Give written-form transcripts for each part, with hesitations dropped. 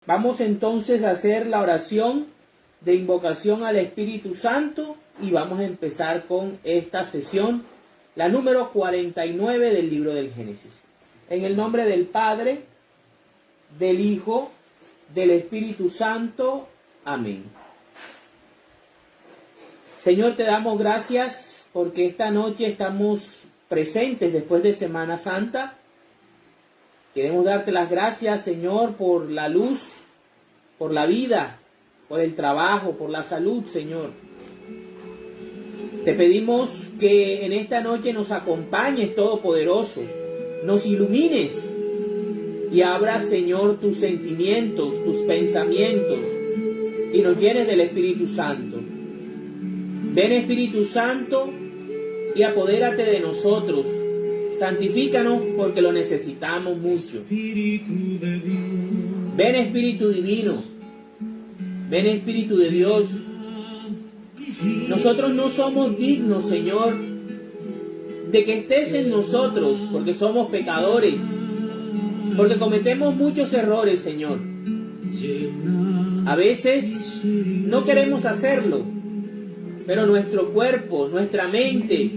Vamos entonces a hacer la oración de invocación al Espíritu Santo y vamos a empezar con esta sesión, la número 49 del libro del Génesis. En el nombre del Padre, del Hijo, del Espíritu Santo. Amén. Señor, te damos gracias porque esta noche estamos presentes después de Semana Santa. Queremos darte las gracias, Señor, por la luz, por la vida, por el trabajo, por la salud, Señor. Te pedimos que en esta noche nos acompañes, Todopoderoso, nos ilumines y abras, Señor, tus sentimientos, tus pensamientos y nos llenes del Espíritu Santo. Ven, Espíritu Santo, y apodérate de nosotros. Santifícanos porque lo necesitamos mucho. Ven, Espíritu Divino. Ven, Espíritu de Dios. Nosotros no somos dignos, Señor, de que estés en nosotros, porque somos pecadores, porque cometemos muchos errores, Señor. A veces no queremos hacerlo, pero nuestro cuerpo, nuestra mente,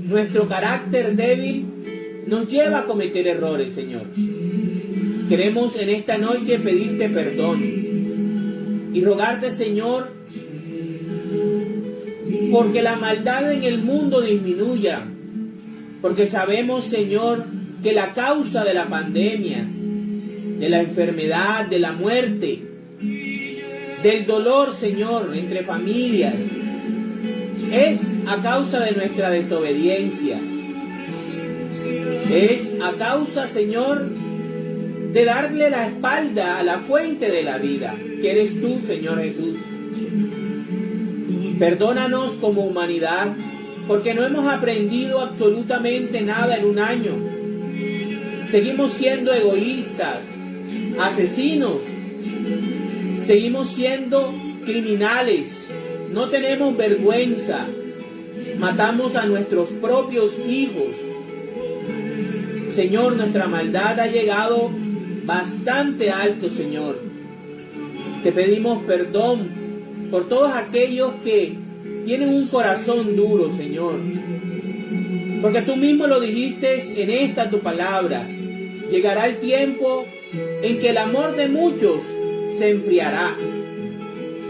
nuestro carácter débil nos lleva a cometer errores, Señor. Queremos en esta noche pedirte perdón y rogarte, Señor, porque la maldad en el mundo disminuya, porque sabemos, Señor, que la causa de la pandemia, de la enfermedad, de la muerte, del dolor, Señor, entre familias, es a causa de nuestra desobediencia. Es a causa, Señor, de darle la espalda a la fuente de la vida, que eres tú, Señor Jesús. Perdónanos como humanidad, porque no hemos aprendido absolutamente nada en un año. Seguimos siendo egoístas, asesinos, seguimos siendo criminales, no tenemos vergüenza, matamos a nuestros propios hijos. Señor, nuestra maldad ha llegado bastante alto, Señor. Te pedimos perdón por todos aquellos que tienen un corazón duro, Señor. Porque tú mismo lo dijiste en esta tu palabra. Llegará el tiempo en que el amor de muchos se enfriará.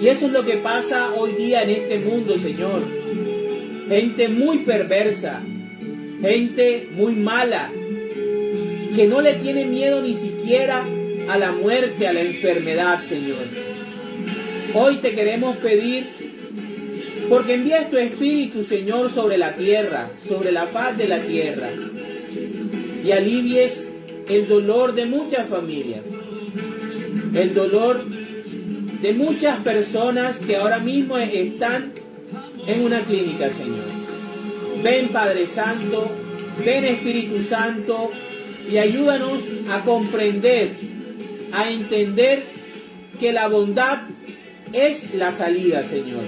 Y eso es lo que pasa hoy día en este mundo, Señor. Gente muy perversa, gente muy mala, que no le tiene miedo ni siquiera a la muerte, a la enfermedad, Señor. Hoy te queremos pedir, porque envías tu Espíritu, Señor, sobre la tierra, sobre la faz de la tierra, y alivies el dolor de muchas familias, el dolor de muchas personas que ahora mismo están en una clínica, Señor. Ven, Padre Santo, ven, Espíritu Santo, y ayúdanos a comprender, a entender que la bondad es la salida, Señor.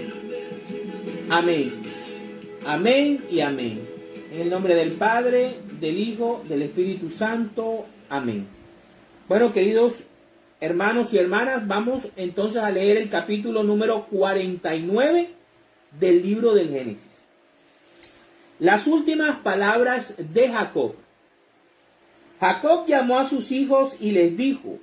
Amén. Amén y amén. En el nombre del Padre, del Hijo, del Espíritu Santo. Amén. Bueno, queridos hermanos y hermanas, vamos entonces a leer el capítulo número 49 del libro del Génesis. Las últimas palabras de Jacob. Jacob llamó a sus hijos y les dijo: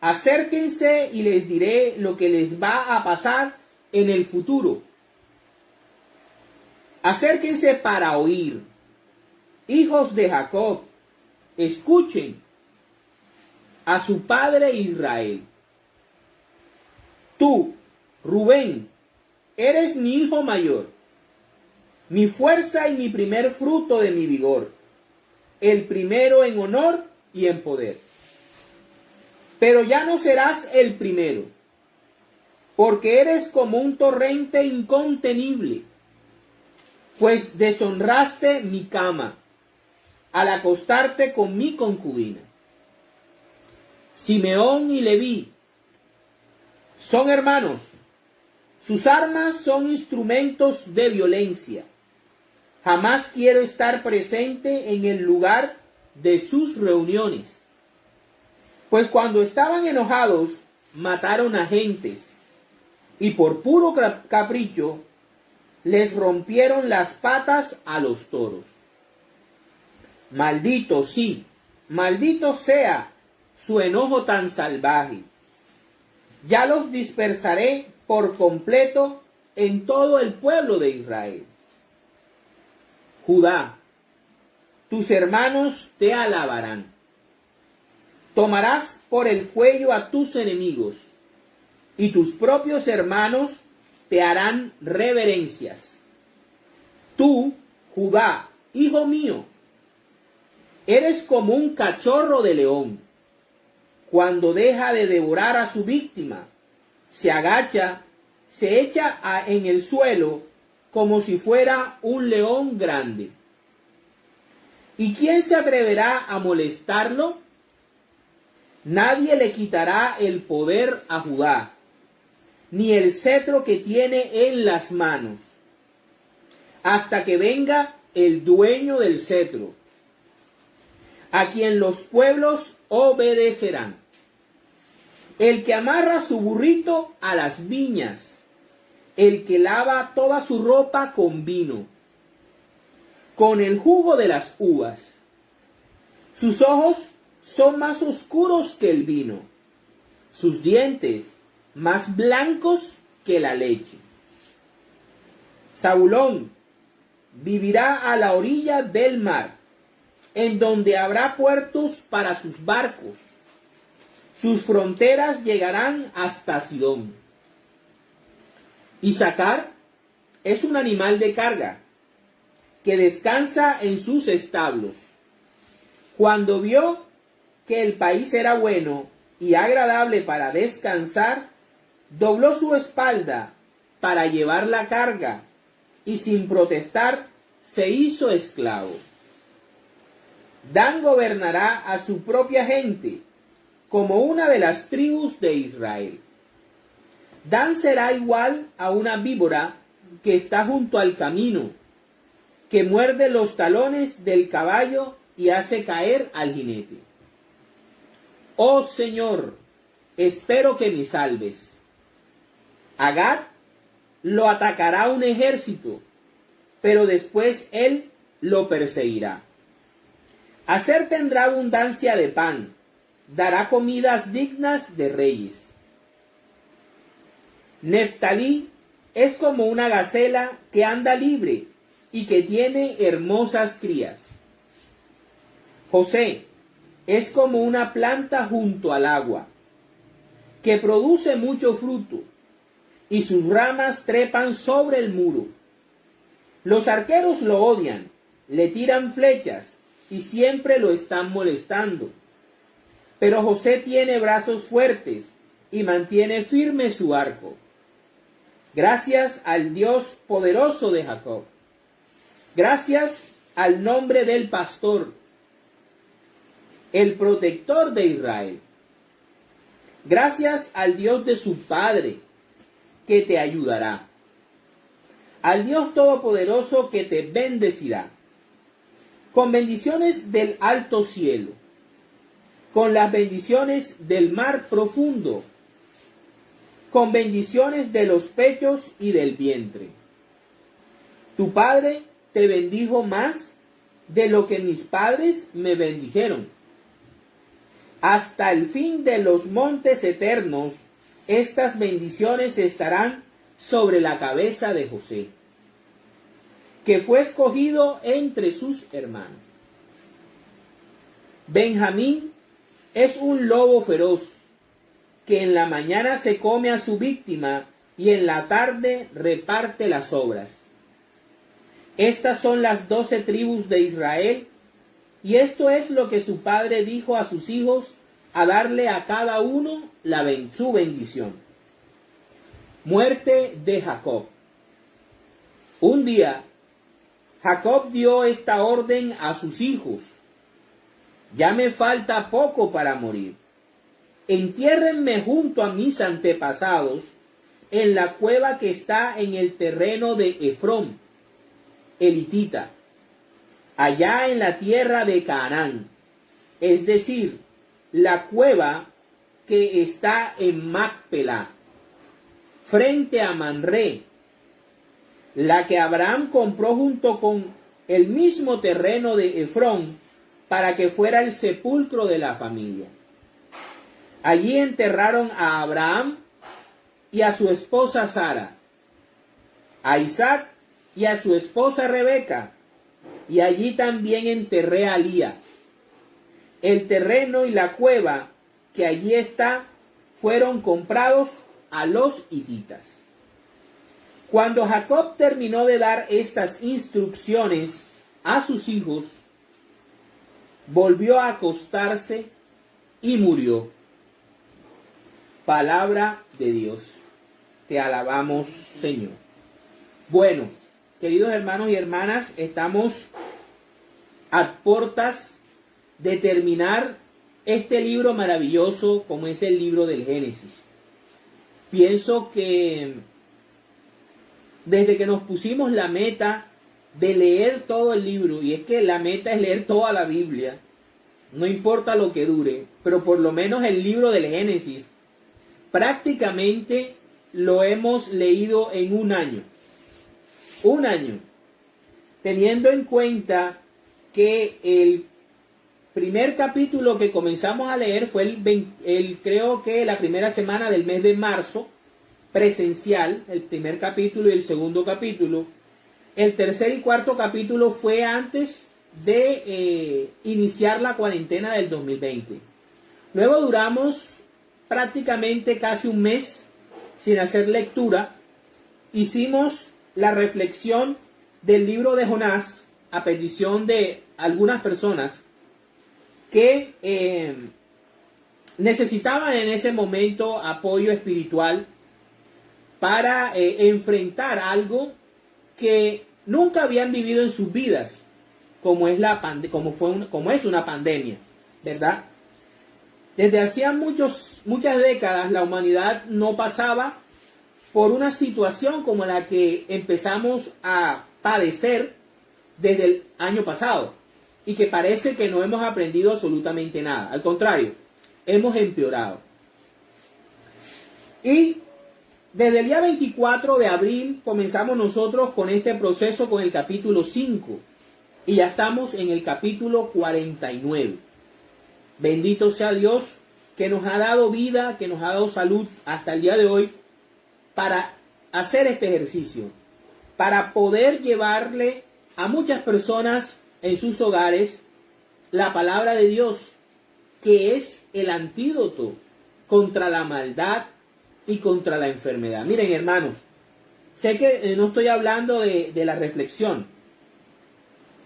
acérquense y les diré lo que les va a pasar en el futuro. Acérquense para oír. Hijos de Jacob, escuchen a su padre Israel. Tú, Rubén, eres mi hijo mayor, mi fuerza y mi primer fruto de mi vigor, el primero en honor y en poder. Pero ya no serás el primero, porque eres como un torrente incontenible, pues deshonraste mi cama al acostarte con mi concubina. Simeón y Leví son hermanos, sus armas son instrumentos de violencia. Jamás quiero estar presente en el lugar de sus reuniones. Pues cuando estaban enojados, mataron a gentes y por puro capricho les rompieron las patas a los toros. Maldito, sí, maldito sea su enojo tan salvaje. Ya los dispersaré por completo en todo el pueblo de Israel. Judá, tus hermanos te alabarán. Tomarás por el cuello a tus enemigos, y tus propios hermanos te harán reverencias. Tú, Judá, hijo mío, eres como un cachorro de león. Cuando deja de devorar a su víctima, se agacha, se echa en el suelo como si fuera un león grande. ¿Y quién se atreverá a molestarlo? Nadie le quitará el poder a Judá, ni el cetro que tiene en las manos, hasta que venga el dueño del cetro, a quien los pueblos obedecerán. El que amarra su burrito a las viñas, el que lava toda su ropa con vino, con el jugo de las uvas. Sus ojos son más oscuros que el vino, sus dientes más blancos que la leche. Zabulón vivirá a la orilla del mar, en donde habrá puertos para sus barcos. Sus fronteras llegarán hasta Sidón. Isaacar es un animal de carga, que descansa en sus establos. Cuando vio que el país era bueno y agradable para descansar, dobló su espalda para llevar la carga y sin protestar se hizo esclavo. Dan gobernará a su propia gente como una de las tribus de Israel. Dan será igual a una víbora que está junto al camino, que muerde los talones del caballo y hace caer al jinete. Oh Señor, espero que me salves. A Gad lo atacará un ejército, pero después él lo perseguirá. Aser tendrá abundancia de pan, dará comidas dignas de reyes. Neftalí es como una gacela que anda libre y que tiene hermosas crías. José es como una planta junto al agua, que produce mucho fruto, y sus ramas trepan sobre el muro. Los arqueros lo odian, le tiran flechas, y siempre lo están molestando. Pero José tiene brazos fuertes, y mantiene firme su arco. Gracias al Dios poderoso de Jacob. Gracias al nombre del pastor, el protector de Israel. Gracias al Dios de su Padre, que te ayudará. Al Dios todopoderoso que te bendecirá. Con bendiciones del alto cielo, con las bendiciones del mar profundo, con bendiciones de los pechos y del vientre. Tu Padre te bendijo más de lo que mis padres me bendijeron. Hasta el fin de los montes eternos, estas bendiciones estarán sobre la cabeza de José, que fue escogido entre sus hermanos. Benjamín es un lobo feroz, que en la mañana se come a su víctima y en la tarde reparte las sobras. Estas son las 12 tribus de Israel, y esto es lo que su padre dijo a sus hijos a darle a cada uno su bendición. Muerte de Jacob. Un día, Jacob dio esta orden a sus hijos: ya me falta poco para morir. Entiérrenme junto a mis antepasados en la cueva que está en el terreno de Efrón, elitita, allá en la tierra de Canaán, es decir, la cueva que está en Macpela, frente a Manré, la que Abraham compró junto con el mismo terreno de Efrón para que fuera el sepulcro de la familia. Allí enterraron a Abraham y a su esposa Sara, a Isaac y a su esposa Rebeca, y allí también enterré a Lía. El terreno y la cueva que allí está fueron comprados a los hititas. Cuando Jacob terminó de dar estas instrucciones a sus hijos, volvió a acostarse y murió. Palabra de Dios. Te alabamos, Señor. Bueno, queridos hermanos y hermanas, estamos a puertas de terminar este libro maravilloso como es el libro del Génesis. Pienso que desde que nos pusimos la meta de leer todo el libro, y es que la meta es leer toda la Biblia, no importa lo que dure, pero por lo menos el libro del Génesis, prácticamente lo hemos leído en un año. Un año. Teniendo en cuenta que el primer capítulo que comenzamos a leer fue creo que la primera semana del mes de marzo, presencial, el primer capítulo y el segundo capítulo. El tercer y cuarto capítulo fue antes de iniciar la cuarentena del 2020. Luego duramos prácticamente casi un mes sin hacer lectura. Hicimos la reflexión del libro de Jonás a petición de algunas personas que necesitaban en ese momento apoyo espiritual para enfrentar algo que nunca habían vivido en sus vidas, como es una pandemia, ¿verdad? Desde hacía muchas décadas la humanidad no pasaba por una situación como la que empezamos a padecer desde el año pasado y que parece que no hemos aprendido absolutamente nada. Al contrario, hemos empeorado. Y desde el día 24 de abril comenzamos nosotros con este proceso con el capítulo 5 y ya estamos en el capítulo 49. Bendito sea Dios que nos ha dado vida, que nos ha dado salud hasta el día de hoy para hacer este ejercicio, para poder llevarle a muchas personas en sus hogares la palabra de Dios, que es el antídoto contra la maldad y contra la enfermedad. Miren, hermanos, sé que no estoy hablando de la reflexión,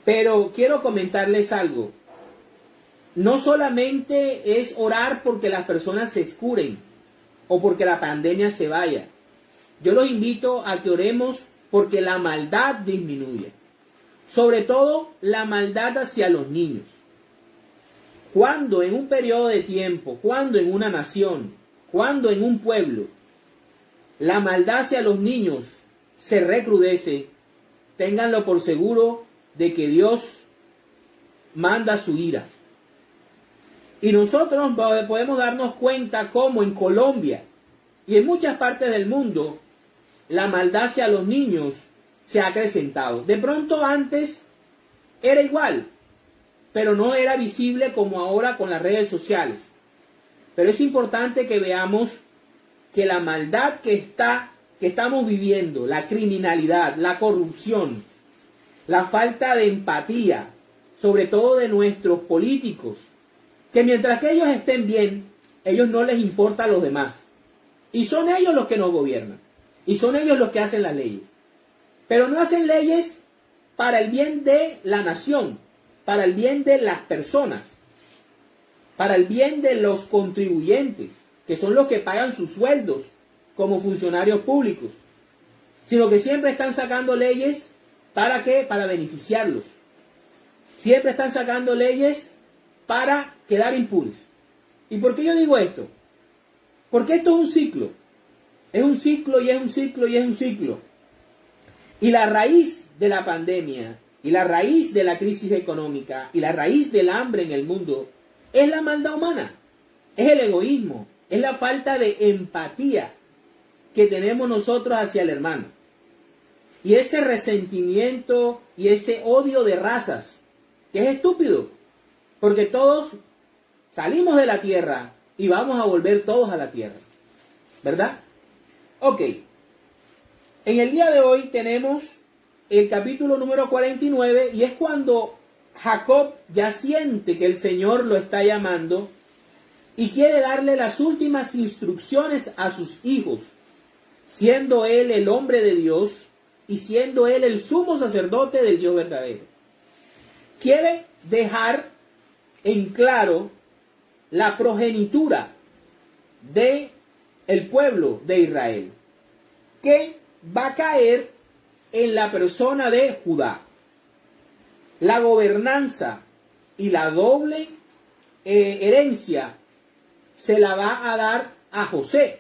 pero quiero comentarles algo. No solamente es orar porque las personas se curen o porque la pandemia se vaya. Yo los invito a que oremos porque la maldad disminuya. Sobre todo la maldad hacia los niños. Cuando en un periodo de tiempo, cuando en una nación, cuando en un pueblo, la maldad hacia los niños se recrudece, ténganlo por seguro de que Dios manda su ira. Y nosotros podemos darnos cuenta cómo en Colombia y en muchas partes del mundo la maldad hacia los niños se ha acrecentado. De pronto antes era igual, pero no era visible como ahora con las redes sociales. Pero es importante que veamos que la maldad que estamos viviendo, la criminalidad, la corrupción, la falta de empatía, sobre todo de nuestros políticos, que mientras que ellos estén bien, ellos no les importa a los demás. Y son ellos los que nos gobiernan. Y son ellos los que hacen las leyes. Pero no hacen leyes para el bien de la nación, para el bien de las personas, para el bien de los contribuyentes, que son los que pagan sus sueldos como funcionarios públicos, sino que siempre están sacando leyes, ¿para qué? Para beneficiarlos. Siempre están sacando leyes para quedar impunes. ¿Y por qué yo digo esto? Porque esto es un ciclo. Es un ciclo y es un ciclo y es un ciclo. Y la raíz de la pandemia, y la raíz de la crisis económica, y la raíz del hambre en el mundo, es la maldad humana. Es el egoísmo, es la falta de empatía que tenemos nosotros hacia el hermano. Y ese resentimiento y ese odio de razas, que es estúpido, porque todos salimos de la tierra y vamos a volver todos a la tierra, ¿verdad? Ok, en el día de hoy tenemos el capítulo número 49 y es cuando Jacob ya siente que el Señor lo está llamando y quiere darle las últimas instrucciones a sus hijos, siendo él el hombre de Dios y siendo él el sumo sacerdote del Dios verdadero. Quiere dejar en claro la progenitura de el pueblo de Israel, que va a caer en la persona de Judá. La gobernanza y la doble herencia se la va a dar a José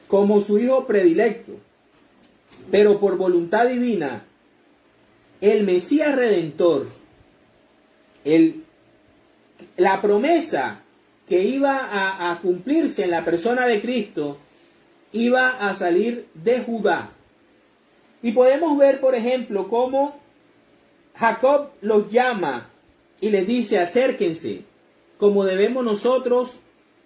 como su hijo predilecto. Pero por voluntad divina, el Mesías Redentor, la promesa que iba a cumplirse en la persona de Cristo, iba a salir de Judá. Y podemos ver, por ejemplo, cómo Jacob los llama y les dice: acérquense, como debemos nosotros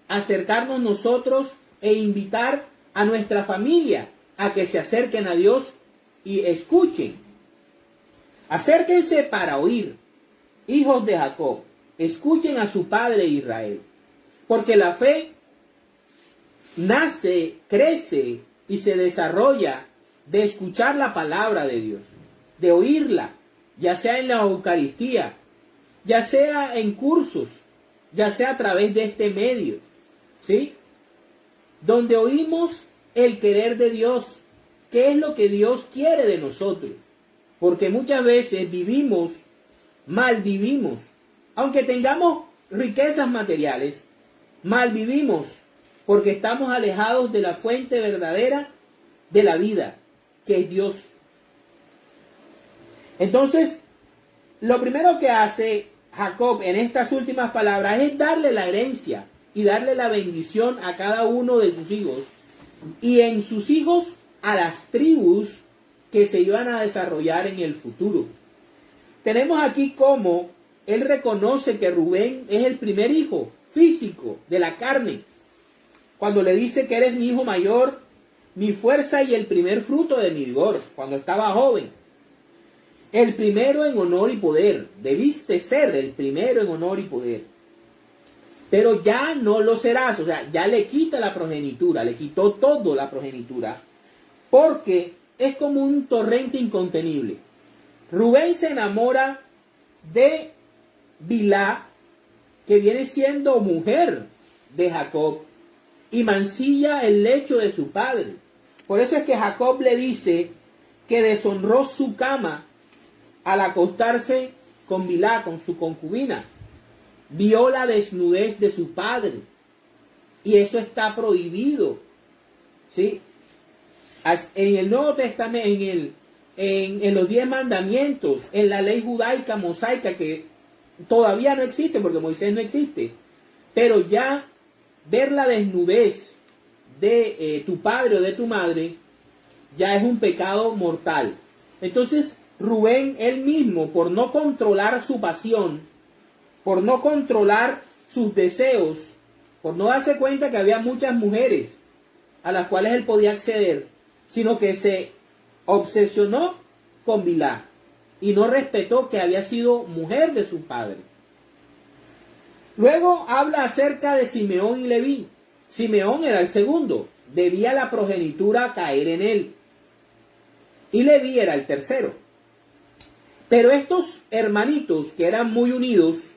acercarnos nosotros e invitar a nuestra familia a que se acerquen a Dios y escuchen. Acérquense para oír, hijos de Jacob, escuchen a su padre Israel, porque la fe nace, crece y se desarrolla de escuchar la palabra de Dios, de oírla, ya sea en la Eucaristía, ya sea en cursos, ya sea a través de este medio, ¿sí? Donde oímos el querer de Dios, qué es lo que Dios quiere de nosotros, porque muchas veces mal vivimos, aunque tengamos riquezas materiales, mal vivimos, porque estamos alejados de la fuente verdadera de la vida, que es Dios. Entonces, lo primero que hace Jacob en estas últimas palabras es darle la herencia y darle la bendición a cada uno de sus hijos, y en sus hijos a las tribus que se iban a desarrollar en el futuro. Tenemos aquí cómo él reconoce que Rubén es el primer hijo físico de la carne, cuando le dice que eres mi hijo mayor, mi fuerza y el primer fruto de mi vigor, cuando estaba joven. El primero en honor y poder, debiste ser el primero en honor y poder. Pero ya no lo serás, o sea, ya le quita la progenitura, le quitó todo la progenitura, porque es como un torrente incontenible. Rubén se enamora de Bilhá, que viene siendo mujer de Jacob, y mancilla el lecho de su padre. Por eso es que Jacob le dice que deshonró su cama al acostarse con Bilhá, con su concubina. Vio la desnudez de su padre, y eso está prohibido, ¿sí? En el Nuevo Testamento, en los 10 mandamientos, en la ley judaica mosaica, que todavía no existe porque Moisés no existe, pero ya ver la desnudez de tu padre o de tu madre ya es un pecado mortal. Entonces Rubén, él mismo, por no controlar su pasión, por no controlar sus deseos, por no darse cuenta que había muchas mujeres a las cuales él podía acceder, sino que se obsesionó con Bilhá y no respetó que había sido mujer de su padre. Luego habla acerca de Simeón y Leví. Simeón era el segundo, debía la progenitura caer en él, y Leví era el tercero. Pero estos hermanitos, que eran muy unidos,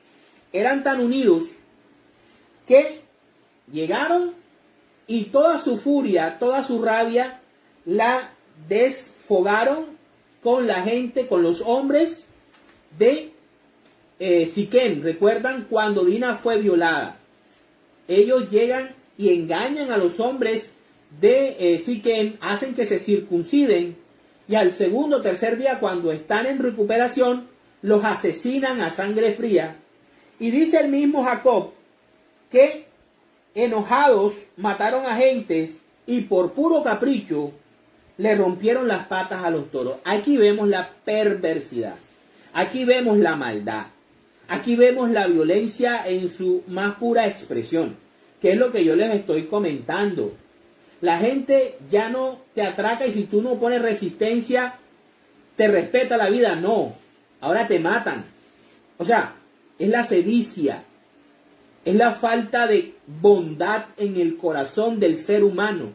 eran tan unidos que llegaron y toda su furia, toda su rabia la desfogaron con la gente, con los hombres de Siquem. ¿Recuerdan cuando Dina fue violada? Ellos llegan y engañan a los hombres de Siquem, hacen que se circunciden, y al segundo o tercer día, cuando están en recuperación, los asesinan a sangre fría. Y dice el mismo Jacob que enojados, mataron a gentes y por puro capricho le rompieron las patas a los toros. Aquí vemos la perversidad. Aquí vemos la maldad. Aquí vemos la violencia en su más pura expresión, que es lo que yo les estoy comentando. La gente ya no te atraca y si tú no pones resistencia, te respeta la vida. No, ahora te matan. O sea, es la sevicia, es la falta de bondad en el corazón del ser humano.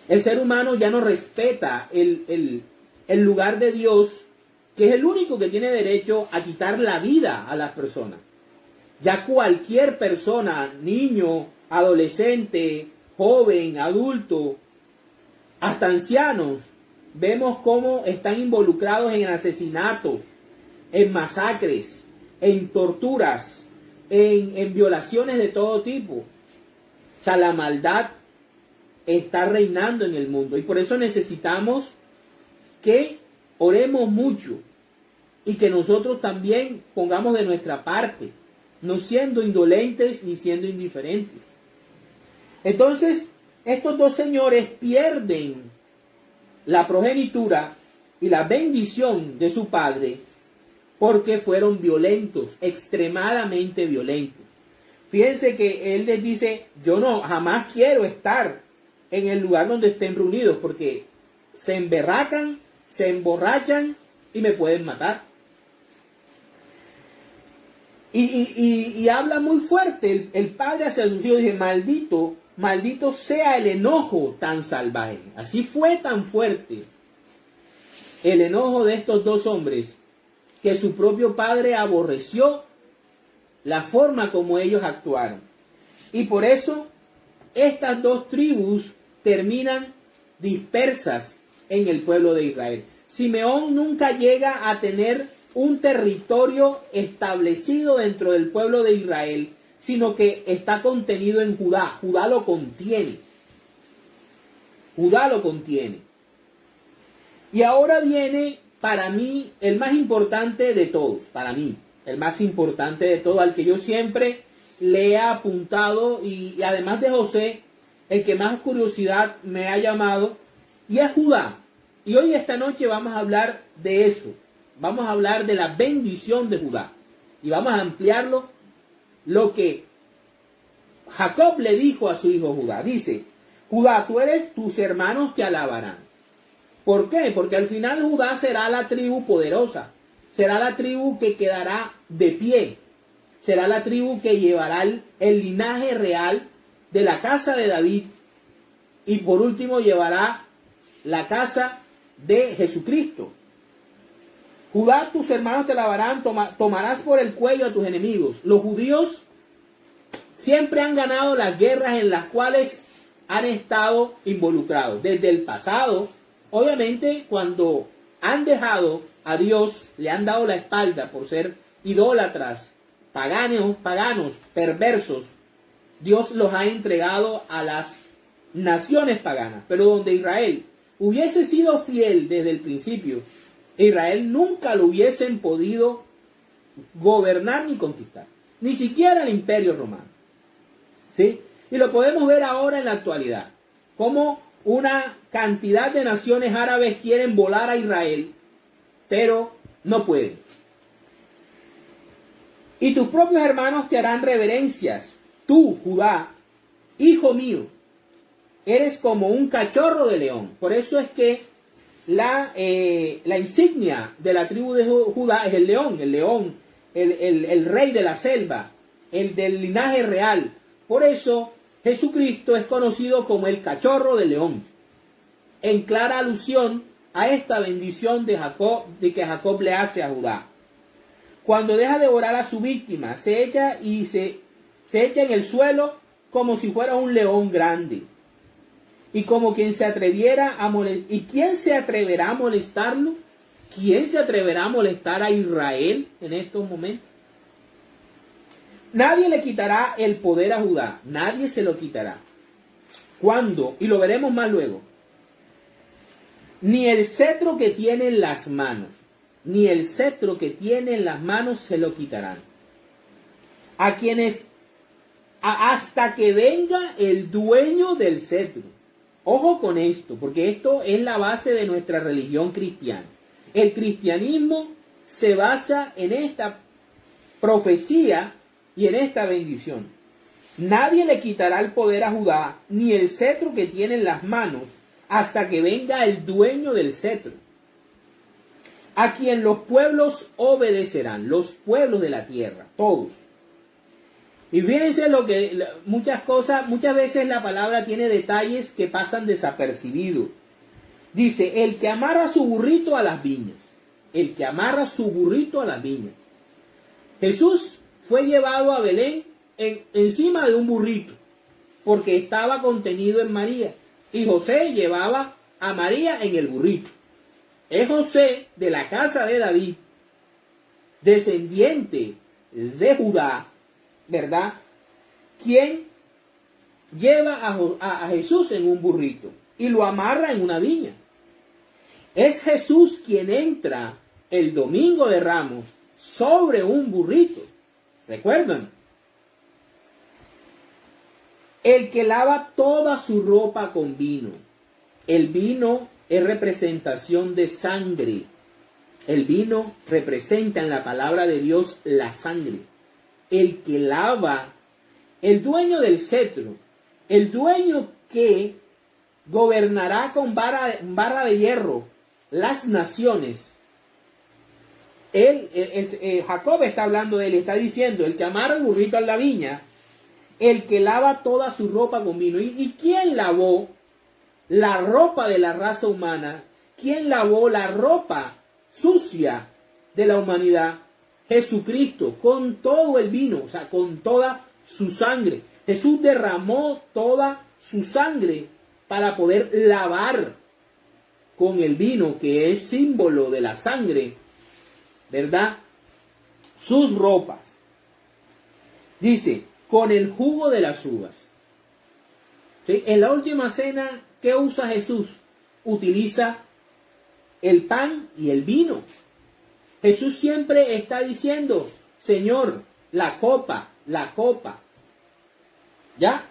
El ser humano ya no respeta el lugar de Dios, que es el único que tiene derecho a quitar la vida a las personas. Ya cualquier persona, niño, adolescente, joven, adulto, hasta ancianos, vemos cómo están involucrados en asesinatos, en masacres, en torturas, en violaciones de todo tipo. O sea, la maldad está reinando en el mundo y por eso necesitamos que oremos mucho y que nosotros también pongamos de nuestra parte, no siendo indolentes ni siendo indiferentes. Entonces, estos dos señores pierden la progenitura y la bendición de su padre porque fueron violentos, extremadamente violentos. Fíjense que él les dice, yo no, jamás quiero estar en el lugar donde estén reunidos porque se emberracan, se emborrachan y me pueden matar. Y habla muy fuerte el padre hacia sus hijos, dice, maldito sea el enojo tan salvaje. Así fue tan fuerte el enojo de estos dos hombres que su propio padre aborreció la forma como ellos actuaron. Y por eso estas dos tribus terminan dispersas en el pueblo de Israel. Simeón nunca llega a tener un territorio establecido dentro del pueblo de Israel, sino que está contenido en Judá. Judá lo contiene. Judá lo contiene. Y ahora viene para mí el más importante de todos, para mí, el más importante de todos, al que yo siempre le he apuntado y además de José, el que más curiosidad me ha llamado, y es Judá. Y hoy esta noche vamos a hablar de eso. Vamos a hablar de la bendición de Judá. Y vamos a ampliarlo lo que Jacob le dijo a su hijo Judá. Dice, Judá, tú eres, tus hermanos te alabarán. ¿Por qué? Porque al final Judá será la tribu poderosa. Será la tribu que quedará de pie. Será la tribu que llevará el linaje real de la casa de David. Y por último llevará la casa de Jesucristo. Judá, tus hermanos te alabarán, tomarás por el cuello a tus enemigos. Los judíos siempre han ganado las guerras en las cuales han estado involucrados. Desde el pasado, obviamente, cuando han dejado a Dios, le han dado la espalda por ser idólatras, paganos, perversos, Dios los ha entregado a las naciones paganas. Pero donde Israel hubiese sido fiel desde el principio, Israel nunca lo hubiesen podido gobernar ni conquistar. Ni siquiera el Imperio Romano. ¿Sí? Y lo podemos ver ahora en la actualidad. Cómo una cantidad de naciones árabes quieren volar a Israel, pero no pueden. Y tus propios hermanos te harán reverencias. Tú, Judá, hijo mío, eres como un cachorro de león. Por eso es que la insignia de la tribu de Judá es el león, el rey de la selva, el del linaje real. Por eso Jesucristo es conocido como el cachorro de león, en clara alusión a esta bendición de que Jacob le hace a Judá. Cuando deja devorar a su víctima, se echa en el suelo como si fuera un león grande. Y como quien se atreviera a molestar. ¿Y quién se atreverá a molestarlo? ¿Quién se atreverá a molestar a Israel en estos momentos? Nadie le quitará el poder a Judá. Nadie se lo quitará. ¿Cuándo? Y lo veremos más luego. Ni el cetro que tiene en las manos, ni el cetro que tiene en las manos se lo quitarán. A quienes hasta que venga el dueño del cetro. Ojo con esto, porque esto es la base de nuestra religión cristiana. El cristianismo se basa en esta profecía y en esta bendición. Nadie le quitará el poder a Judá, ni el cetro que tiene en las manos, hasta que venga el dueño del cetro, a quien los pueblos obedecerán, los pueblos de la tierra, todos. Y fíjense lo que muchas veces la palabra tiene detalles que pasan desapercibidos. Dice, el que amarra su burrito a las viñas. El que amarra su burrito a las viñas. Jesús fue llevado a Belén encima de un burrito, porque estaba contenido en María. Y José llevaba a María en el burrito. Es José de la casa de David, descendiente de Judá, ¿verdad? Quien lleva a Jesús en un burrito y lo amarra en una viña. Es Jesús quien entra el domingo de Ramos sobre un burrito. ¿Recuerdan? El que lava toda su ropa con vino. El vino es representación de sangre. El vino representa en la palabra de Dios la sangre. El que lava, el dueño del cetro, el dueño que gobernará con barra de hierro las naciones. Jacob está hablando de él, está diciendo, el que amarra el burrito a la viña, el que lava toda su ropa con vino. ¿Y quién lavó la ropa de la raza humana? ¿Quién lavó la ropa sucia de la humanidad? Jesucristo, con todo el vino, o sea, con toda su sangre. Jesús derramó toda su sangre para poder lavar con el vino, que es símbolo de la sangre, ¿verdad? Sus ropas. Dice, con el jugo de las uvas. ¿Sí? En la última cena, ¿qué usa Jesús? Utiliza el pan y el vino. Jesús siempre está diciendo, Señor, la copa. ¿Ya?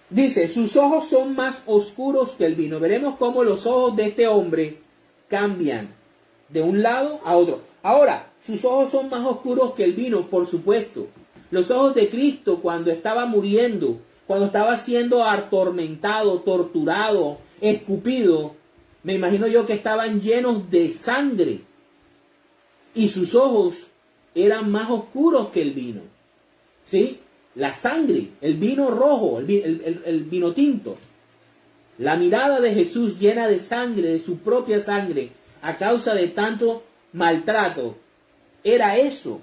Dice, sus ojos son más oscuros que el vino. Veremos cómo los ojos de este hombre cambian de un lado a otro. Ahora, sus ojos son más oscuros que el vino, por supuesto. Los ojos de Cristo cuando estaba muriendo, cuando estaba siendo atormentado, torturado, escupido, me imagino yo que estaban llenos de sangre. Y sus ojos eran más oscuros que el vino. ¿Sí? La sangre, el vino rojo, el vino tinto. La mirada de Jesús llena de sangre, de su propia sangre, a causa de tanto maltrato, era eso.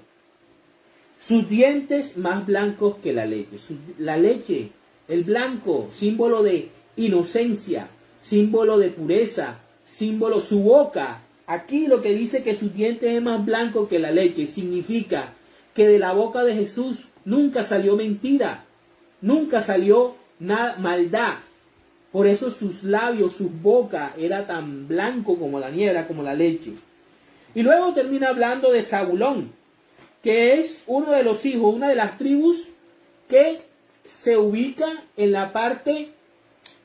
Sus dientes más blancos que la leche. La leche, el blanco, símbolo de inocencia, símbolo de pureza, símbolo, su boca. Aquí lo que dice que sus dientes es más blanco que la leche, significa que de la boca de Jesús nunca salió mentira, nunca salió maldad. Por eso sus labios, su boca era tan blanco como la nieve, como la leche. Y luego termina hablando de Zabulón, que es uno de los hijos, una de las tribus que se ubica en la parte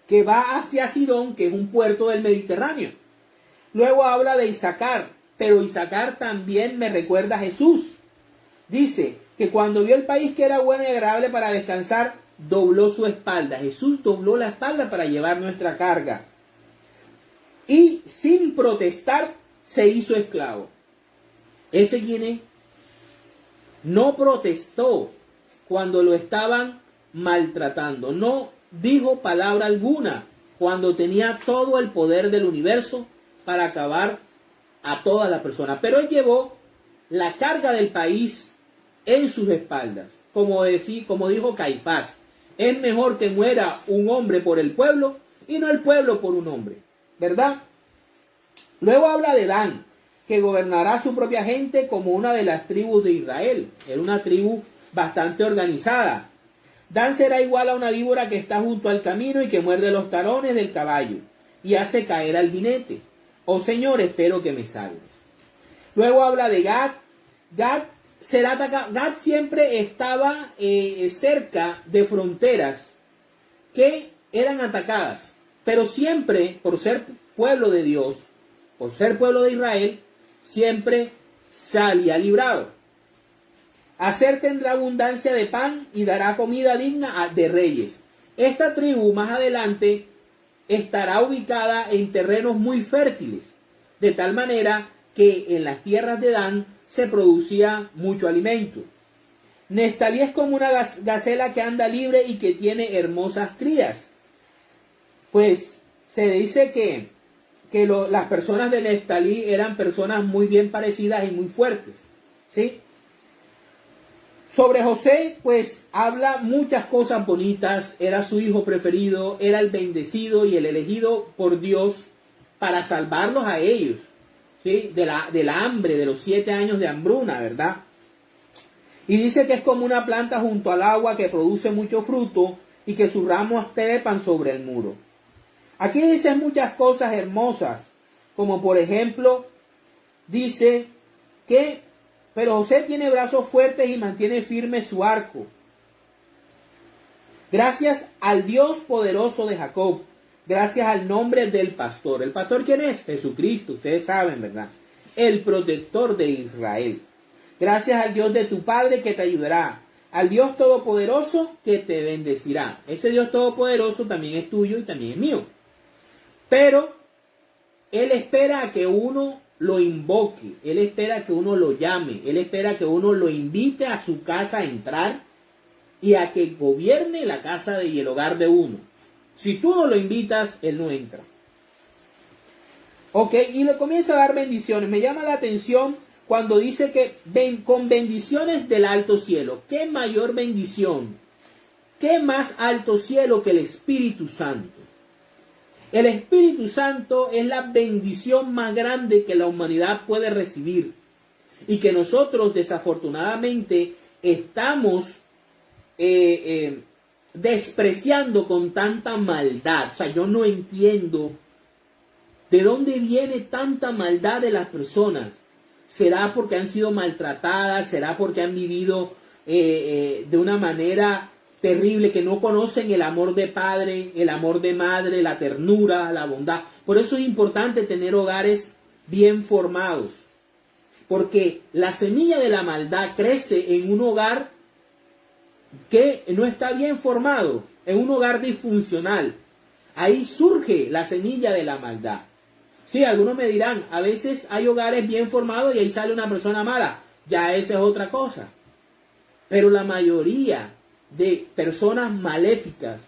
que va hacia Sidón, que es un puerto del Mediterráneo. Luego habla de Isaacar, pero Isaacar también me recuerda a Jesús. Dice que cuando vio el país que era bueno y agradable para descansar, dobló su espalda. Jesús dobló la espalda para llevar nuestra carga. Y sin protestar se hizo esclavo. ¿Ese quién es? No protestó cuando lo estaban maltratando. No dijo palabra alguna cuando tenía todo el poder del universo para acabar a todas las personas. Pero él llevó la carga del país en sus espaldas. Como dijo Caifás, es mejor que muera un hombre por el pueblo y no el pueblo por un hombre. ¿Verdad? Luego habla de Dan, que gobernará su propia gente como una de las tribus de Israel. Era una tribu bastante organizada. Dan será igual a una víbora que está junto al camino y que muerde los talones del caballo y hace caer al jinete. Oh Señor, espero que me salves. Luego habla de Gad. Gad será atacado. Gad siempre estaba cerca de fronteras que eran atacadas, pero siempre, por ser pueblo de Dios, por ser pueblo de Israel, siempre salía librado. Aser tendrá abundancia de pan y dará comida digna de reyes. Esta tribu más adelante estará ubicada en terrenos muy fértiles, de tal manera que en las tierras de Dan se producía mucho alimento. Neftalí es como una gacela que anda libre y que tiene hermosas crías. Pues se dice que las personas de Neftalí eran personas muy bien parecidas y muy fuertes, ¿sí? Sobre José, pues habla muchas cosas bonitas. Era su hijo preferido, era el bendecido y el elegido por Dios para salvarlos a ellos, ¿sí? De la hambre, de los 7 años de hambruna, ¿verdad? Y dice que es como una planta junto al agua que produce mucho fruto y que sus ramos trepan sobre el muro. Aquí dice muchas cosas hermosas, como por ejemplo, dice que pero José tiene brazos fuertes y mantiene firme su arco. Gracias al Dios poderoso de Jacob. Gracias al nombre del pastor. ¿El pastor quién es? Jesucristo. Ustedes saben, ¿verdad? El protector de Israel. Gracias al Dios de tu Padre que te ayudará. Al Dios todopoderoso que te bendecirá. Ese Dios todopoderoso también es tuyo y también es mío. Pero Él espera a que uno lo invoque, Él espera que uno lo llame, Él espera que uno lo invite a su casa a entrar y a que gobierne la casa y el hogar de uno. Si tú no lo invitas, Él no entra. Ok, y le comienza a dar bendiciones. Me llama la atención cuando dice que ven con bendiciones del alto cielo. ¿Qué mayor bendición? ¿Qué más alto cielo que el Espíritu Santo? El Espíritu Santo es la bendición más grande que la humanidad puede recibir y que nosotros desafortunadamente estamos despreciando con tanta maldad. O sea, yo no entiendo de dónde viene tanta maldad de las personas. ¿Será porque han sido maltratadas? ¿Será porque han vivido de una manera terrible, que no conocen el amor de padre, el amor de madre, la ternura, la bondad? Por eso es importante tener hogares bien formados, porque la semilla de la maldad crece en un hogar que no está bien formado, en un hogar disfuncional. Ahí surge la semilla de la maldad. Sí, algunos me dirán, a veces hay hogares bien formados y ahí sale una persona mala. Ya esa es otra cosa. Pero la mayoría de personas maléficas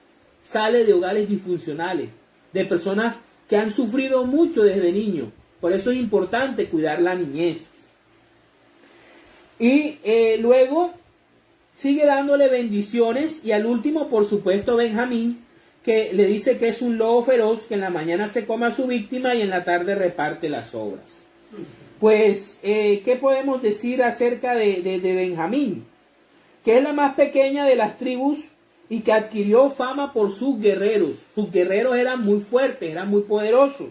sale de hogares disfuncionales, de personas que han sufrido mucho desde niños. Por eso es importante cuidar la niñez. Y luego sigue dándole bendiciones, y al último, por supuesto, Benjamín, que le dice que es un lobo feroz, que en la mañana se come a su víctima y en la tarde reparte las sobras. Pues, ¿qué podemos decir acerca de Benjamín? Que es la más pequeña de las tribus y que adquirió fama por sus guerreros. Sus guerreros eran muy fuertes, eran muy poderosos,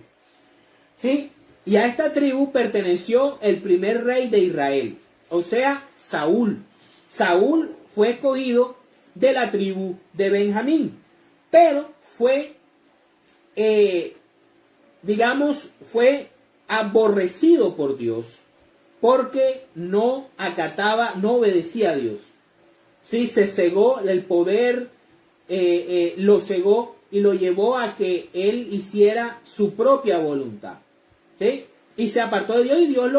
¿sí? Y a esta tribu perteneció el primer rey de Israel, o sea, Saúl. Saúl fue escogido de la tribu de Benjamín, pero fue, fue aborrecido por Dios porque no acataba, no obedecía a Dios. Sí, se cegó el poder, lo cegó y lo llevó a que él hiciera su propia voluntad, ¿sí? Y se apartó de Dios, y Dios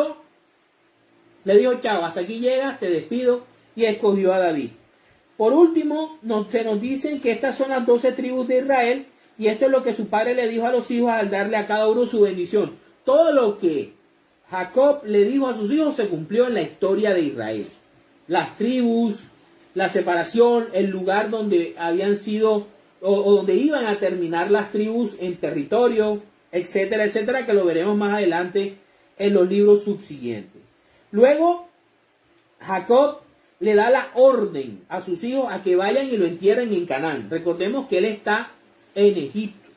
le dijo: chao, hasta aquí llegas, te despido, y escogió a David. Por último, se nos dicen que estas son las 12 tribus de Israel, y esto es lo que su padre le dijo a los hijos al darle a cada uno su bendición. Todo lo que Jacob le dijo a sus hijos se cumplió en la historia de Israel. Las tribus, la separación, el lugar donde habían sido o donde iban a terminar las tribus en territorio, etcétera, etcétera, que lo veremos más adelante en los libros subsiguientes. Luego, Jacob le da la orden a sus hijos a que vayan y lo entierren en Canaán. Recordemos que él está en Egipto.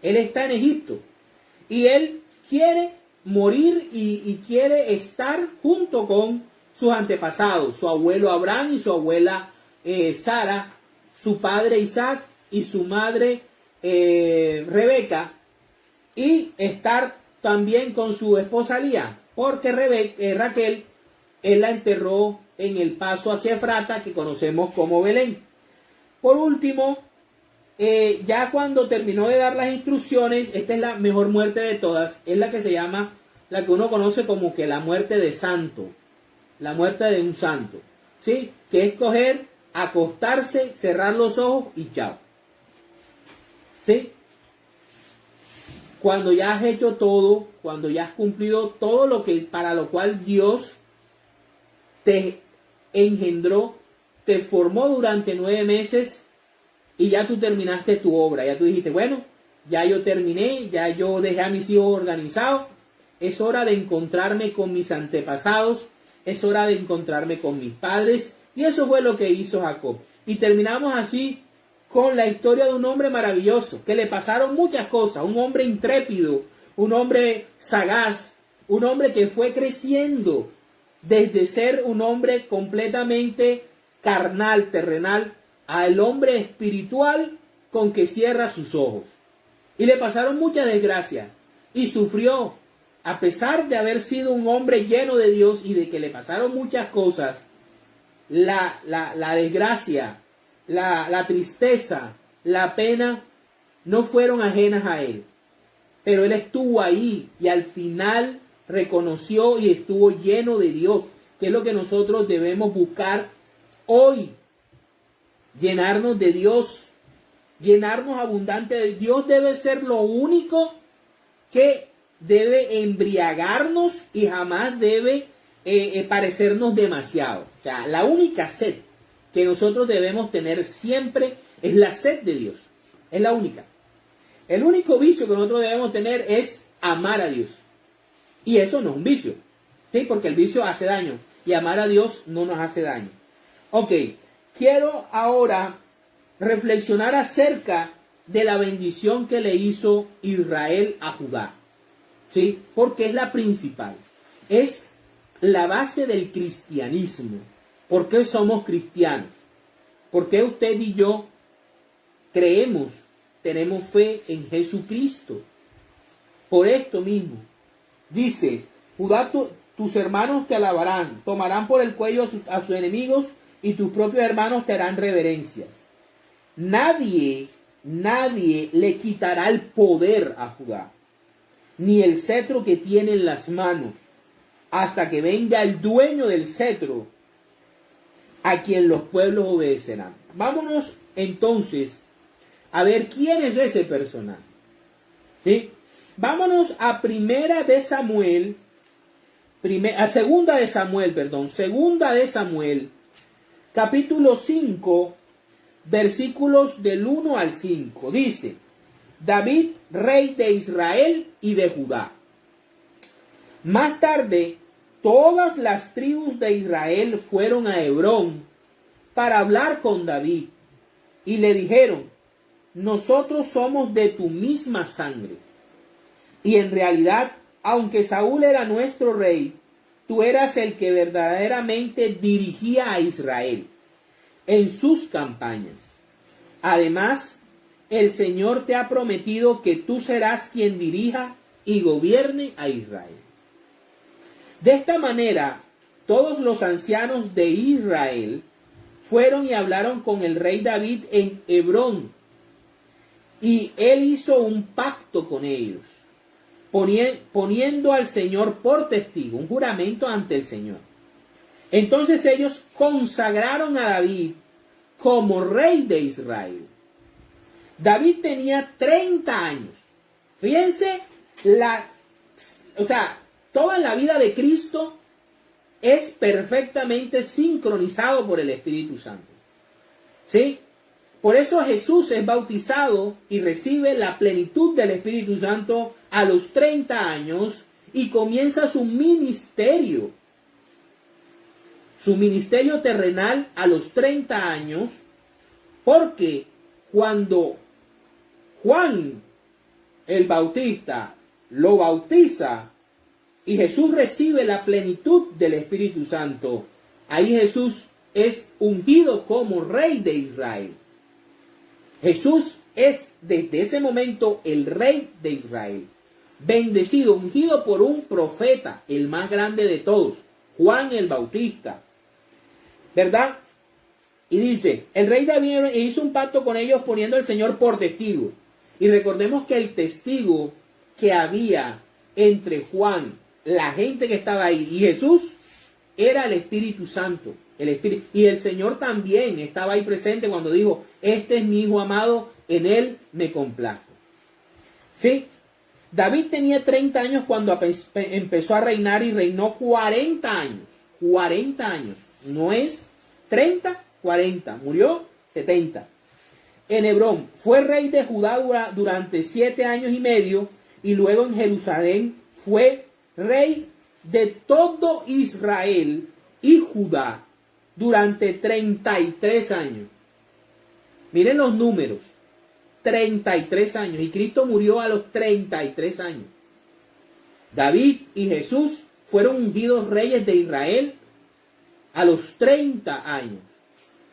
Él está en Egipto. Y él quiere morir y quiere estar junto con sus antepasados, su abuelo Abraham y su abuela Sara, su padre Isaac y su madre Rebeca, y estar también con su esposa Lía, porque Raquel, él la enterró en el paso hacia Efrata, que conocemos como Belén. Por último, ya cuando terminó de dar las instrucciones, esta es la mejor muerte de todas, es la que se llama, la que uno conoce como que la muerte de santo, la muerte de un santo, ¿sí? Que es coger, acostarse, cerrar los ojos y chao, ¿sí? Cuando ya has hecho todo, cuando ya has cumplido todo lo que para lo cual Dios te engendró, te formó durante 9 meses y ya tú terminaste tu obra, ya tú dijiste, bueno, ya yo terminé, ya yo dejé a mis hijos organizados, es hora de encontrarme con mis antepasados, es hora de encontrarme con mis padres, y eso fue lo que hizo Jacob. Y terminamos así con la historia de un hombre maravilloso, que le pasaron muchas cosas, un hombre intrépido, un hombre sagaz, un hombre que fue creciendo desde ser un hombre completamente carnal, terrenal, al hombre espiritual con que cierra sus ojos. Y le pasaron muchas desgracias y sufrió, a pesar de haber sido un hombre lleno de Dios y de que le pasaron muchas cosas, la desgracia, la tristeza, la pena, no fueron ajenas a él. Pero él estuvo ahí y al final reconoció y estuvo lleno de Dios, que es lo que nosotros debemos buscar hoy. Llenarnos de Dios, llenarnos abundante de Dios debe ser lo único que debe embriagarnos y jamás debe parecernos demasiado. O sea, la única sed que nosotros debemos tener siempre es la sed de Dios. Es la única. El único vicio que nosotros debemos tener es amar a Dios. Y eso no es un vicio, ¿sí? Porque el vicio hace daño y amar a Dios no nos hace daño. Ok, quiero ahora reflexionar acerca de la bendición que le hizo Israel a Judá, ¿sí? Porque es la principal, es la base del cristianismo. ¿Por qué somos cristianos? ¿Por qué usted y yo creemos, tenemos fe en Jesucristo? Por esto mismo. Dice, Judá, tus hermanos te alabarán, tomarán por el cuello a sus enemigos y tus propios hermanos te harán reverencias. Nadie le quitará el poder a Judá, ni el cetro que tiene en las manos, hasta que venga el dueño del cetro, a quien los pueblos obedecerán. Vámonos entonces a ver quién es ese personaje, ¿sí? Vámonos a segunda de Samuel, capítulo 5, versículos del 1 al 5. Dice, David, rey de Israel y de Judá. Más tarde, todas las tribus de Israel fueron a Hebrón para hablar con David y le dijeron, nosotros somos de tu misma sangre. Y en realidad, aunque Saúl era nuestro rey, tú eras el que verdaderamente dirigía a Israel en sus campañas. Además, el Señor te ha prometido que tú serás quien dirija y gobierne a Israel. De esta manera, todos los ancianos de Israel fueron y hablaron con el rey David en Hebrón, y él hizo un pacto con ellos, poniendo al Señor por testigo, un juramento ante el Señor. Entonces ellos consagraron a David como rey de Israel. David tenía 30 años. Fíjense, toda la vida de Cristo es perfectamente sincronizado por el Espíritu Santo, ¿sí? Por eso Jesús es bautizado y recibe la plenitud del Espíritu Santo a los 30 años y comienza su ministerio terrenal a los 30 años, porque cuando Juan el Bautista lo bautiza, Y Jesús recibe la plenitud del Espíritu Santo. Ahí Jesús es ungido como Rey de Israel. Jesús es desde ese momento el Rey de Israel. Bendecido, ungido por un profeta, el más grande de todos, Juan el Bautista. ¿Verdad? Y dice, el rey David hizo un pacto con ellos poniendo al Señor por testigo. Y recordemos que el testigo que había entre Juan, la gente que estaba ahí, y Jesús, era el Espíritu Santo. El Espíritu. Y el Señor también estaba ahí presente cuando dijo, este es mi Hijo amado, en él me complazco. ¿Sí? David tenía 30 años cuando empezó a reinar y reinó 40 años. 40 años. No es 30, 40. Murió 70. En Hebrón fue rey de Judá durante 7 años y medio y luego en Jerusalén fue rey de todo Israel y Judá durante 33 años. Miren los números. 33 años. Y Cristo murió a los 33 años. David y Jesús fueron ungidos reyes de Israel a los 30 años.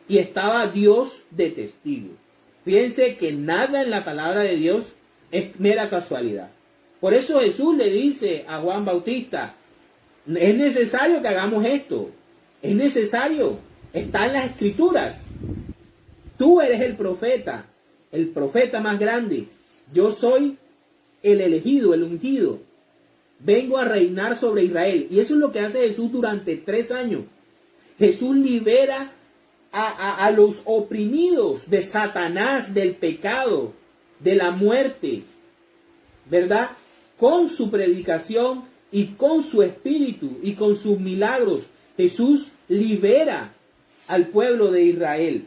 Y estaba Dios de testigo. Fíjense que nada en la palabra de Dios es mera casualidad. Por eso Jesús le dice a Juan Bautista, es necesario que hagamos esto. Es necesario. Está en las Escrituras. Tú eres el profeta más grande. Yo soy el elegido, el ungido. Vengo a reinar sobre Israel. Y eso es lo que hace Jesús durante 3 años. Jesús libera a los oprimidos de Satanás, del pecado, de la muerte, ¿verdad? Con su predicación y con su espíritu y con sus milagros, Jesús libera al pueblo de Israel.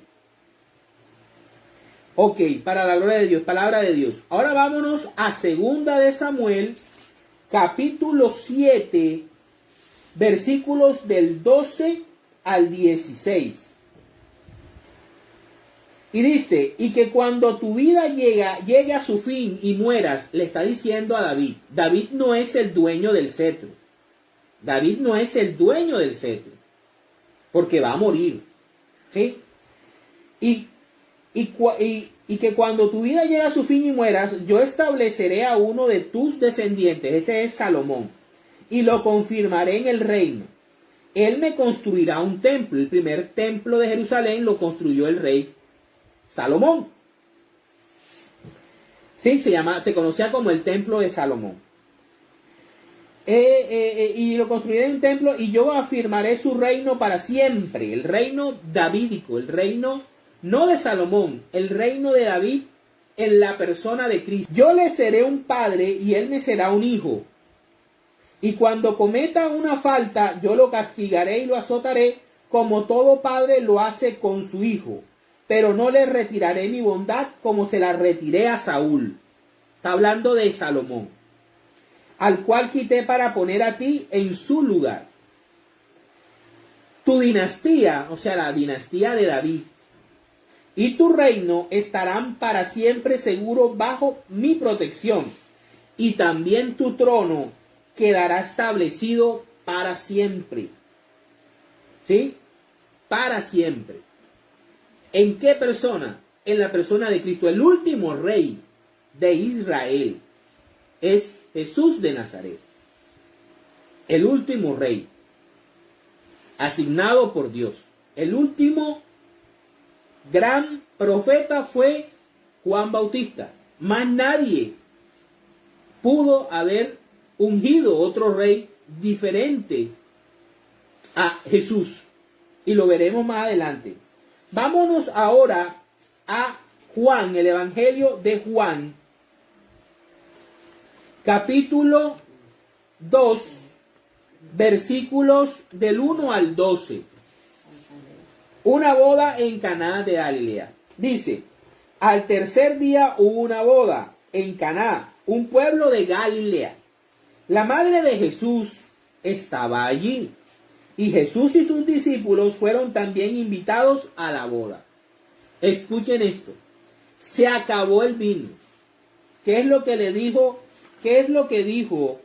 Ok, para la gloria de Dios, palabra de Dios. Ahora vámonos a 2 de Samuel, capítulo 7, versículos del 12 al 16. Y dice, y que cuando tu vida llegue a su fin y mueras, le está diciendo a David. David no es el dueño del cetro. David no es el dueño del cetro. Porque va a morir. ¿Sí? Y que cuando tu vida llegue a su fin y mueras, yo estableceré a uno de tus descendientes. Ese es Salomón. Y lo confirmaré en el reino. Él me construirá un templo. El primer templo de Jerusalén lo construyó el rey Salomón. Sí, se conocía como el templo de Salomón. Y lo construiré en un templo y yo afirmaré su reino para siempre. El reino davídico, el reino no de Salomón, el reino de David en la persona de Cristo. Yo le seré un padre y él me será un hijo. Y cuando cometa una falta, yo lo castigaré y lo azotaré como todo padre lo hace con su hijo. Pero no le retiraré mi bondad como se la retiré a Saúl. Está hablando de Salomón. Al cual quité para poner a ti en su lugar. Tu dinastía, o sea, la dinastía de David, y tu reino estarán para siempre seguros bajo mi protección. Y también tu trono quedará establecido para siempre. ¿Sí? Para siempre. ¿En qué persona? En la persona de Cristo. El último rey de Israel es Jesús de Nazaret. El último rey. Asignado por Dios. El último gran profeta fue Juan Bautista. Más nadie pudo haber ungido otro rey diferente a Jesús. Y lo veremos más adelante. Vámonos ahora a Juan, el Evangelio de Juan, capítulo 2, versículos del 1 al 12. Una boda en Caná de Galilea. Dice, al tercer día hubo una boda en Caná, un pueblo de Galilea. La madre de Jesús estaba allí. Y Jesús y sus discípulos fueron también invitados a la boda. Escuchen esto. Se acabó el vino. ¿Qué es lo que le dijo? ¿Qué es lo que dijo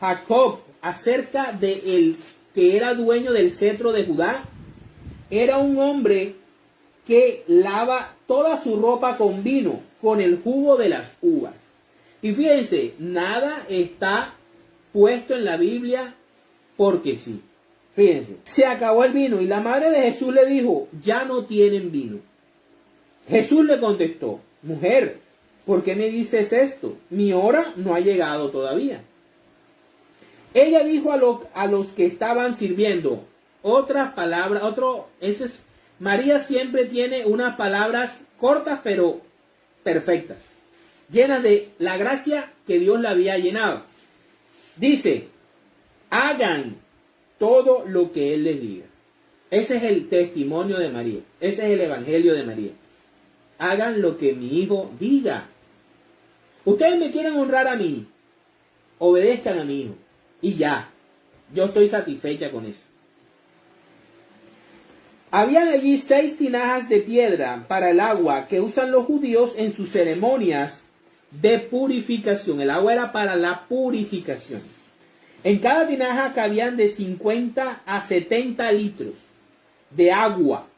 Jacob acerca de el que era dueño del cetro de Judá? Era un hombre que lava toda su ropa con vino, con el jugo de las uvas. Y fíjense, nada está puesto en la Biblia porque sí. Fíjense, se acabó el vino y la madre de Jesús le dijo, ya no tienen vino. Jesús le contestó, mujer, ¿por qué me dices esto? Mi hora no ha llegado todavía. Ella dijo a los que estaban sirviendo, otras palabras, María siempre tiene unas palabras cortas pero perfectas, llenas de la gracia que Dios le había llenado. Dice, hagan todo lo que Él les diga. Ese es el testimonio de María. Ese es el evangelio de María. Hagan lo que mi hijo diga. Ustedes me quieren honrar a mí, obedezcan a mi hijo. Y ya, yo estoy satisfecha con eso. Habían allí 6 tinajas de piedra para el agua que usan los judíos en sus ceremonias de purificación. El agua era para la purificación. En cada tinaja cabían de 50 a 70 litros de agua.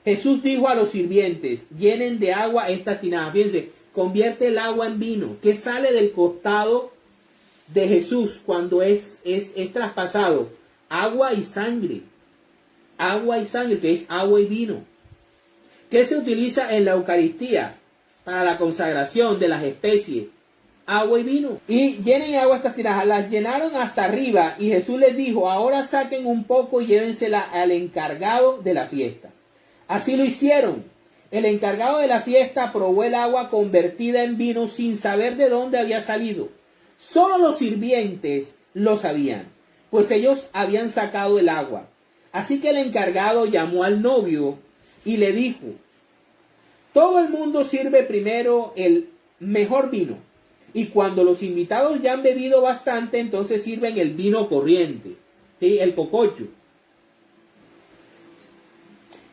Jesús dijo a los sirvientes, llenen de agua estas tinajas. Fíjense, convierte el agua en vino. ¿Qué sale del costado de Jesús cuando es traspasado? Agua y sangre. Agua y sangre, que es agua y vino. ¿Qué se utiliza en la Eucaristía? Para la consagración de las especies. Agua y vino. Y llenen agua estas tinajas. Las llenaron hasta arriba y Jesús les dijo, ahora saquen un poco y llévensela al encargado de la fiesta. Así lo hicieron. El encargado de la fiesta probó el agua convertida en vino sin saber de dónde había salido. Solo los sirvientes lo sabían, pues ellos habían sacado el agua. Así que el encargado llamó al novio y le dijo, todo el mundo sirve primero el mejor vino, y cuando los invitados ya han bebido bastante, entonces sirven el vino corriente, ¿sí? El cococho.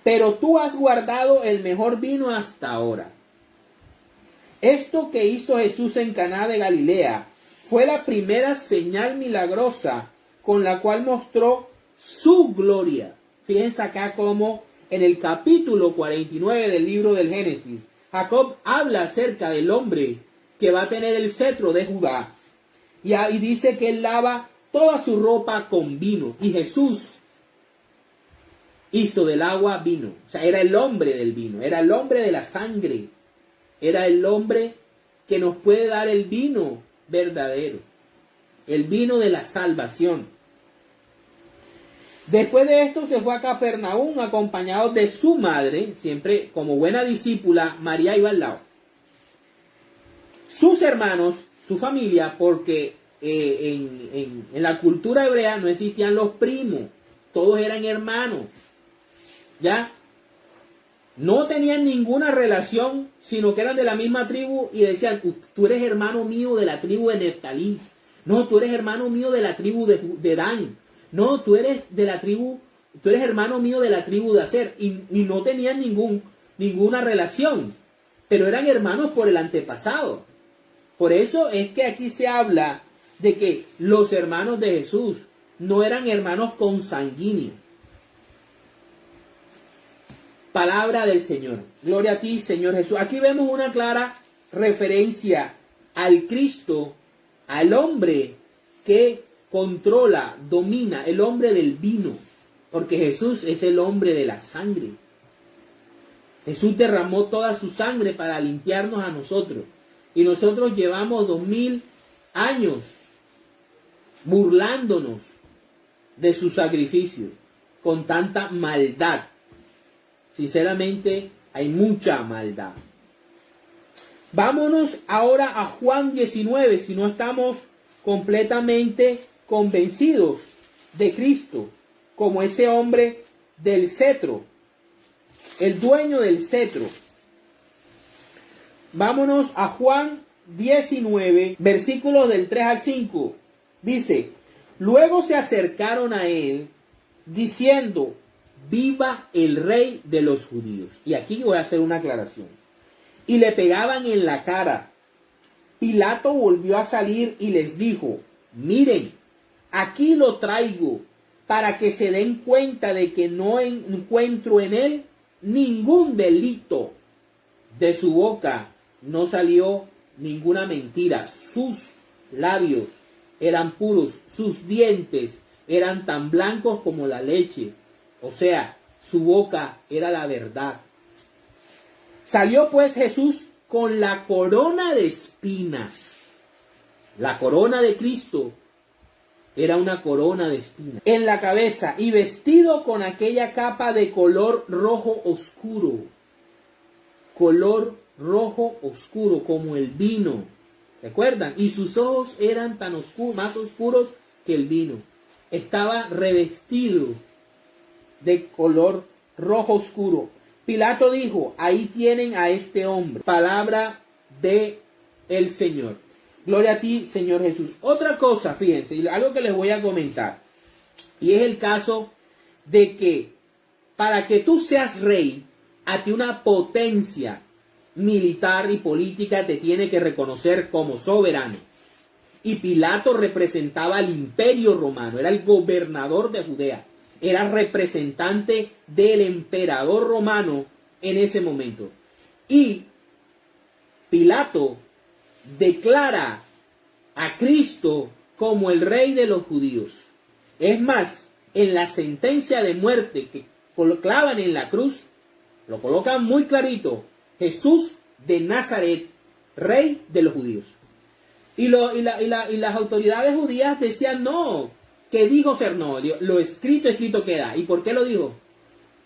Pero tú has guardado el mejor vino hasta ahora. Esto que hizo Jesús en Caná de Galilea fue la primera señal milagrosa con la cual mostró su gloria. Fíjense acá como en el capítulo 49 del libro del Génesis, Jacob habla acerca del hombre que va a tener el cetro de Judá. Y ahí dice que él lava toda su ropa con vino. Y Jesús hizo del agua vino. O sea, era el hombre del vino, era el hombre de la sangre. Era el hombre que nos puede dar el vino verdadero. El vino de la salvación. Después de esto se fue a Cafarnaúm acompañado de su madre, siempre como buena discípula, María iba al lado. Sus hermanos, su familia, porque en la cultura hebrea no existían los primos, todos eran hermanos, ¿ya? No tenían ninguna relación, sino que eran de la misma tribu y decían, tú eres hermano mío de la tribu de Neftalí, no, tú eres hermano mío de la tribu de Dan, no, tú eres hermano mío de la tribu de Aser, y no tenían ninguna relación, pero eran hermanos por el antepasado. Por eso es que aquí se habla de que los hermanos de Jesús no eran hermanos consanguíneos. Palabra del Señor. Gloria a ti, Señor Jesús. Aquí vemos una clara referencia al Cristo, al hombre que controla, domina, el hombre del vino. Porque Jesús es el hombre de la sangre. Jesús derramó toda su sangre para limpiarnos a nosotros. Y nosotros llevamos 2000 años burlándonos de su sacrificio con tanta maldad. Sinceramente, hay mucha maldad. Vámonos ahora a Juan 19, si no estamos completamente convencidos de Cristo, como ese hombre del cetro, el dueño del cetro. Vámonos a Juan 19, versículos del 3 al 5. Dice, luego se acercaron a él, diciendo, viva el rey de los judíos. Y aquí voy a hacer una aclaración. Y le pegaban en la cara. Pilato volvió a salir y les dijo, miren, aquí lo traigo para que se den cuenta de que no encuentro en él ningún delito. De su boca no salió ninguna mentira. Sus labios eran puros, sus dientes eran tan blancos como la leche. O sea, su boca era la verdad. Salió pues Jesús con la corona de espinas. La corona de Cristo era una corona de espinas en la cabeza y vestido con aquella capa de color rojo oscuro. Color rojo oscuro como el vino. ¿Recuerdan? Y sus ojos eran tan oscuros, más oscuros que el vino. Estaba revestido de color rojo oscuro. Pilato dijo, ahí tienen a este hombre. Palabra de el Señor. Gloria a ti, Señor Jesús. Otra cosa, fíjense, algo que les voy a comentar. Y es el caso de que para que tú seas rey, a ti una potencia militar y política te tiene que reconocer como soberano. Y Pilato representaba al imperio romano, era el gobernador de Judea, era representante del emperador romano en ese momento. Y Pilato declara a Cristo como el rey de los judíos. Es más, en la sentencia de muerte que clavan en la cruz, lo colocan muy clarito, Jesús de Nazaret, rey de los judíos. Y las autoridades judías decían, no, que dijo ser no, lo escrito, escrito queda. ¿Y por qué lo dijo?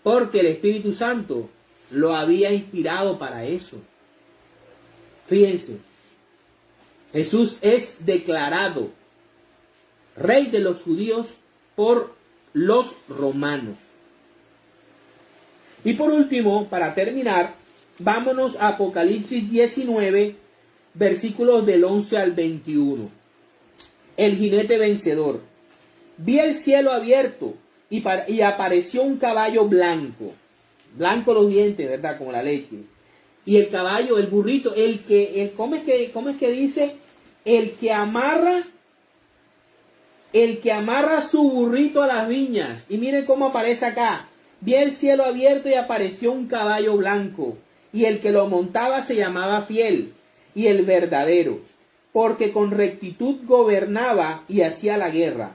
Porque el Espíritu Santo lo había inspirado para eso. Fíjense, Jesús es declarado rey de los judíos por los romanos. Y por último, para terminar, vámonos a Apocalipsis 19, versículos del 11 al 21. El jinete vencedor. Vi el cielo abierto y apareció un caballo blanco. Blanco los dientes, ¿verdad? Como la leche. Y el caballo, el burrito, ¿cómo es que dice? El que amarra su burrito a las viñas. Y miren cómo aparece acá. Vi el cielo abierto y apareció un caballo blanco. Y el que lo montaba se llamaba Fiel y el verdadero, porque con rectitud gobernaba y hacía la guerra.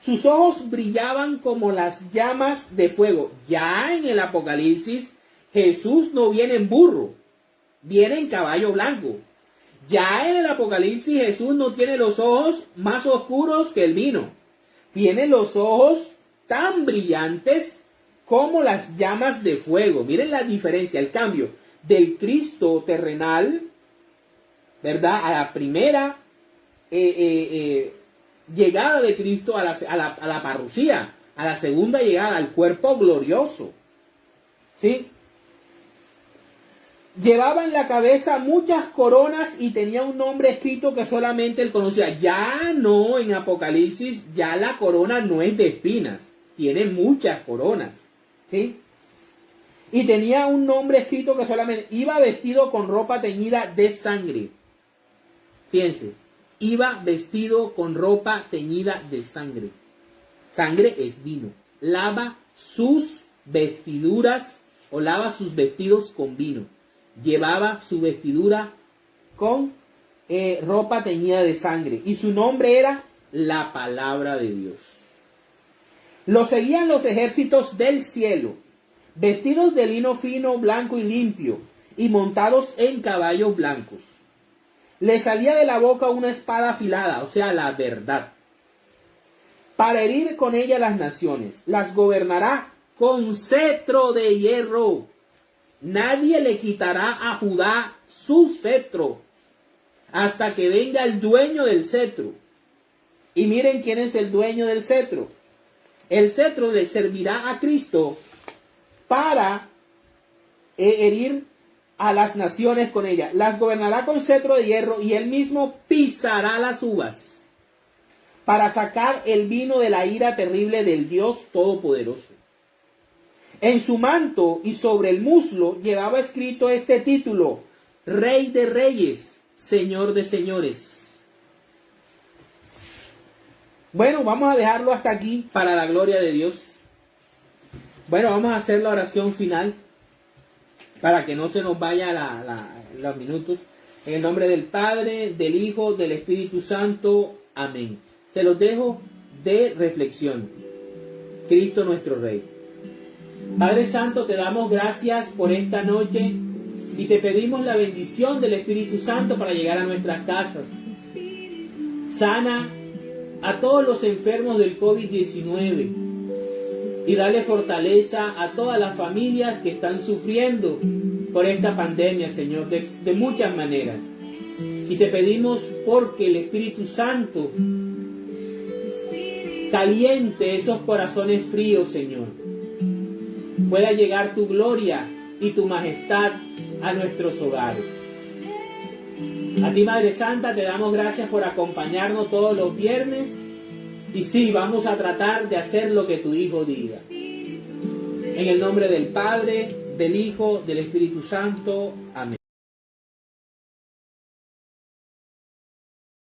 Sus ojos brillaban como las llamas de fuego. Ya en el Apocalipsis, Jesús no viene en burro, viene en caballo blanco. Ya en el Apocalipsis, Jesús no tiene los ojos más oscuros que el vino. Tiene los ojos tan brillantes como las llamas de fuego. Miren la diferencia, el cambio del Cristo terrenal, ¿verdad? A la primera llegada de Cristo a la parusía, a la segunda llegada, al cuerpo glorioso. ¿Sí? Llevaba en la cabeza muchas coronas y tenía un nombre escrito que solamente él conocía. Ya no, en Apocalipsis, ya la corona no es de espinas, tiene muchas coronas. ¿Sí? Y tenía un nombre escrito que solamente iba vestido con ropa teñida de sangre. Fíjense, iba vestido con ropa teñida de sangre. Sangre es vino. Lava sus vestiduras o lava sus vestidos con vino. Llevaba su vestidura con ropa teñida de sangre. Y su nombre era la palabra de Dios. Lo seguían los ejércitos del cielo, vestidos de lino fino, blanco y limpio, y montados en caballos blancos. Le salía de la boca una espada afilada, o sea, la verdad, para herir con ella las naciones. Las gobernará con cetro de hierro. Nadie le quitará a Judá su cetro hasta que venga el dueño del cetro. Y miren quién es el dueño del cetro. El cetro le servirá a Cristo para herir a las naciones con ella. Las gobernará con cetro de hierro y él mismo pisará las uvas para sacar el vino de la ira terrible del Dios Todopoderoso. En su manto y sobre el muslo llevaba escrito este título: Rey de Reyes, Señor de Señores. Bueno, vamos a dejarlo hasta aquí para la gloria de Dios. Bueno, vamos a hacer la oración final para que no se nos vaya los minutos. En el nombre del Padre, del Hijo, del Espíritu Santo. Amén. Se los dejo de reflexión. Cristo nuestro Rey. Padre Santo, te damos gracias por esta noche y te pedimos la bendición del Espíritu Santo para llegar a nuestras casas. Sana a todos los enfermos del COVID-19 y dale fortaleza a todas las familias que están sufriendo por esta pandemia, Señor, de muchas maneras. Y te pedimos porque el Espíritu Santo caliente esos corazones fríos, Señor. Pueda llegar tu gloria y tu majestad a nuestros hogares. A ti, Madre Santa, te damos gracias por acompañarnos todos los viernes. Y sí, vamos a tratar de hacer lo que tu Hijo diga. En el nombre del Padre, del Hijo, del Espíritu Santo. Amén.